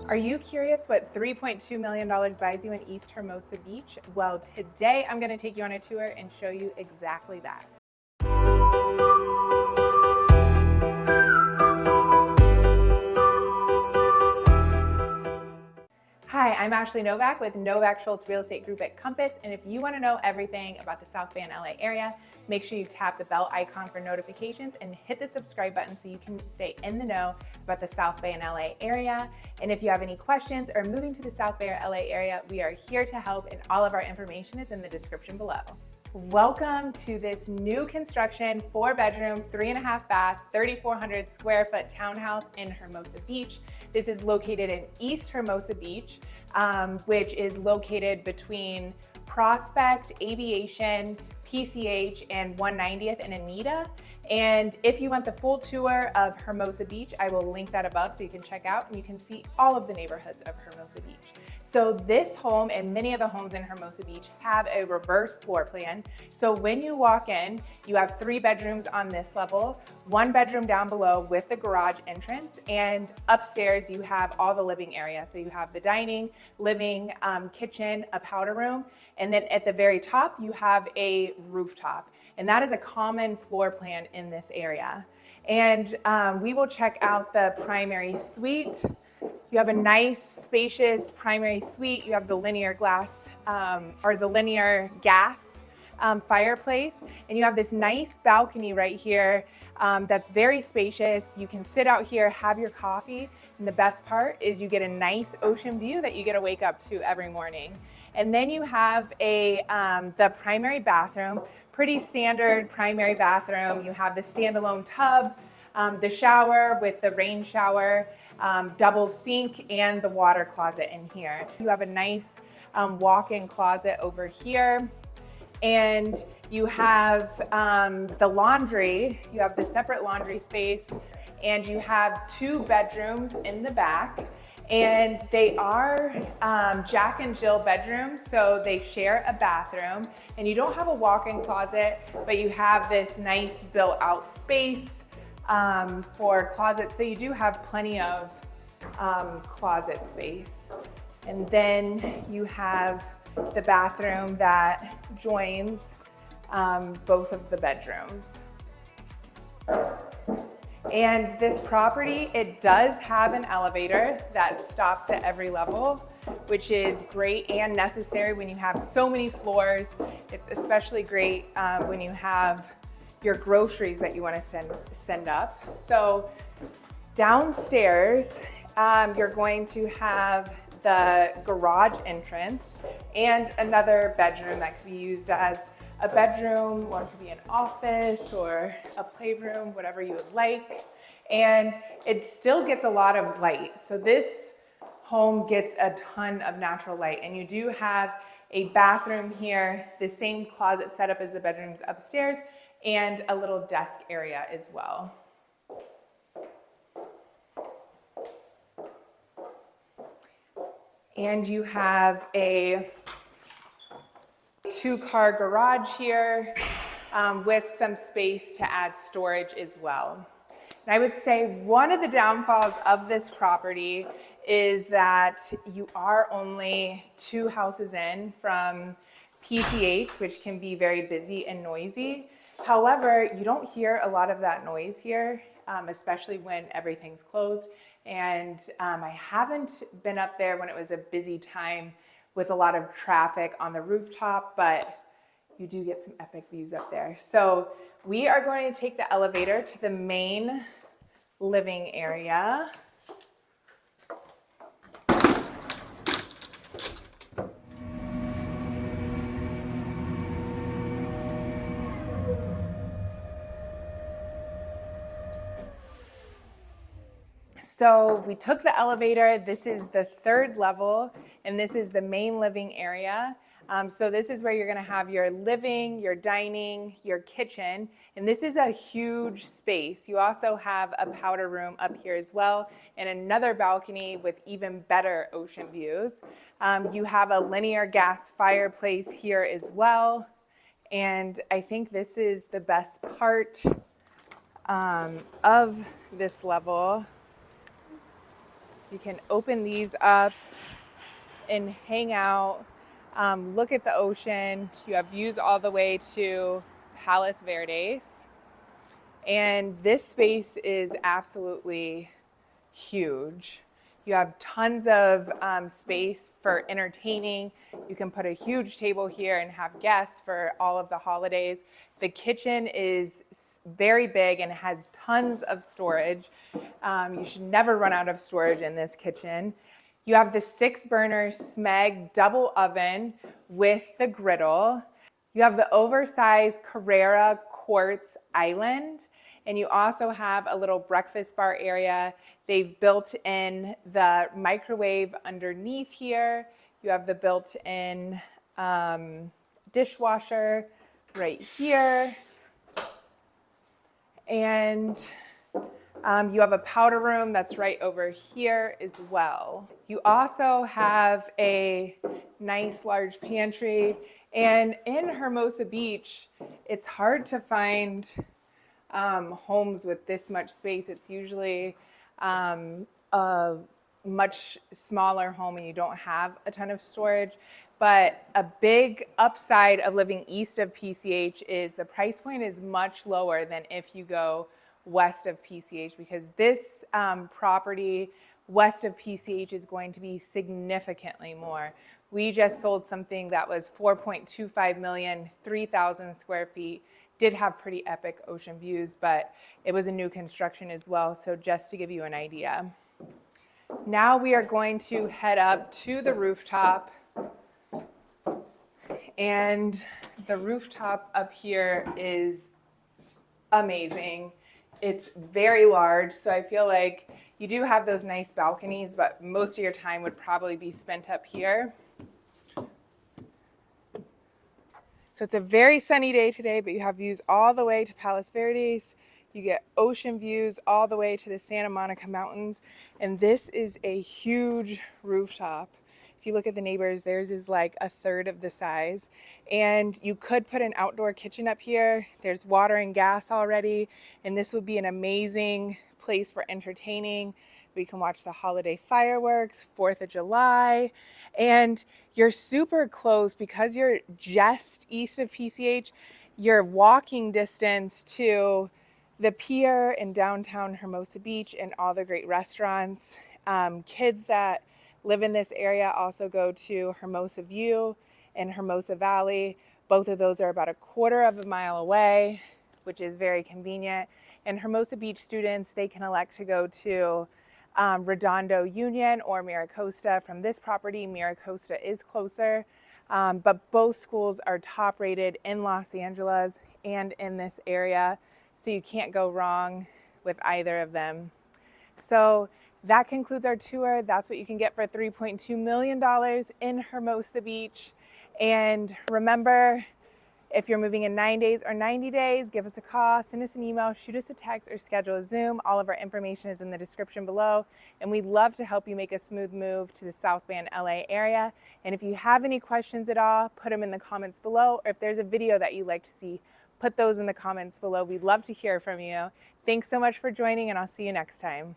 Are you curious what $3.2 million buys you in East Hermosa Beach? Well, today I'm going to take you on a tour and show you exactly that. Hi, I'm Ashley Novak with Novak Schultz Real Estate Group at Compass, and if you want to know everything about the South Bay and LA area, make sure you tap the bell icon for notifications and hit the subscribe button so you can stay in the know about the South Bay and LA area. And if you have any questions or moving to the South Bay or LA area, we are here to help, and all of our information is in the description below. Welcome to this new construction 4-bedroom, 3.5 bath, 3,400 square foot townhouse in Hermosa Beach. This is located in East Hermosa Beach, which is located between Prospect, Aviation, PCH, and 190th and Anita. And if you want the full tour of Hermosa Beach, I will link that above so you can check out and you can see all of the neighborhoods of Hermosa Beach. So this home and many of the homes in Hermosa Beach have a reverse floor plan. So when you walk in, you have 3 bedrooms on this level, 1 bedroom down below with the garage entrance, and upstairs you have all the living area. So you have the dining, living, kitchen, a powder room, and then at the very top you have a rooftop. And that is a common floor plan in this area. And we will check out the primary suite. You have a nice, spacious primary suite. You have the linear glass or the linear gas fireplace. And you have this nice balcony right here that's very spacious. You can sit out here, have your coffee. And the best part is you get a nice ocean view that you get to wake up to every morning. And then you have the primary bathroom, pretty standard primary bathroom. You have the standalone tub, the shower with the rain shower, double sink, and the water closet in here. You have a nice walk-in closet over here. And you have the laundry. You have the separate laundry space. And you have 2 bedrooms in the back. And they are Jack and Jill bedrooms, so they share a bathroom. And you don't have a walk-in closet, but you have this nice built-out space for closets. So you do have plenty of closet space. And then you have the bathroom that joins both of the bedrooms. And this property, it does have an elevator that stops at every level, which is great and necessary when you have so many floors. It's especially great when you have your groceries that you want to send up. So downstairs, you're going to have the garage entrance and another bedroom that could be used as a bedroom, or it could be an office or a playroom, whatever you would like. And it still gets a lot of light. So this home gets a ton of natural light. And you do have a bathroom here, the same closet setup as the bedrooms upstairs, and a little desk area as well. And you have a 2-car garage here with some space to add storage as well. And I would say one of the downfalls of this property is that you are only 2 houses in from PCH, which can be very busy and noisy. However, you don't hear a lot of that noise here, especially when everything's closed. And I haven't been up there when it was a busy time with a lot of traffic on the rooftop, but you do get some epic views up there. So we are going to take the elevator to the main living area. So we took the elevator. This is the 3rd level, and this is the main living area. So this is where you're going to have your living, your dining, your kitchen, and this is a huge space. You also have a powder room up here as well, and another balcony with even better ocean views. You have a linear gas fireplace here as well, and I think this is the best part of this level. You can open these up and hang out, look at the ocean. You have views all the way to Palos Verdes. And this space is absolutely huge. You have tons of space for entertaining. You can put a huge table here and have guests for all of the holidays. The kitchen is very big and has tons of storage. You should never run out of storage in this kitchen. You have the 6-burner Smeg double oven with the griddle. You have the oversized Carrera quartz island, and you also have a little breakfast bar area. They've built in the microwave underneath here. You have the built-in dishwasher right here. And you have a powder room that's right over here as well. You also have a nice large pantry. And in Hermosa Beach, it's hard to find homes with this much space. It's usually a much smaller home and you don't have a ton of storage. But a big upside of living east of PCH is the price point is much lower than if you go west of PCH, because this property west of PCH is going to be significantly more. We just sold something that was 4.25 million, 3,000 square feet, did have pretty epic ocean views, but it was a new construction as well, so just to give you an idea. Now we are going to head up to the rooftop, and the rooftop up here is amazing. It's very large, so I feel like you do have those nice balconies, but most of your time would probably be spent up here. So it's a very sunny day today, but you have views all the way to Palos Verdes. You get ocean views all the way to the Santa Monica Mountains, and this is a huge rooftop. If you look at the neighbors, theirs is like a third of the size. And you could put an outdoor kitchen up here. There's water and gas already, and this would be an amazing place for entertaining. We can watch the holiday fireworks, 4th of July, and you're super close because you're just east of PCH. You're walking distance to the pier in downtown Hermosa Beach and all the great restaurants. Kids that live in this area also go to Hermosa View and Hermosa Valley. Both of those are about a quarter of a mile away, which is very convenient. And Hermosa Beach students, they can elect to go to Redondo Union or Miracosta. From this property, Miracosta is closer, but both schools are top rated in Los Angeles and in this area, so you can't go wrong with either of them. So that concludes our tour. That's what you can get for $3.2 million in Hermosa Beach. And remember, if you're moving in 9 days or 90 days, give us a call, send us an email, shoot us a text, or schedule a Zoom. All of our information is in the description below. And we'd love to help you make a smooth move to the South Bend, LA area. And if you have any questions at all, put them in the comments below. Or if there's a video that you'd like to see, put those in the comments below. We'd love to hear from you. Thanks so much for joining, and I'll see you next time.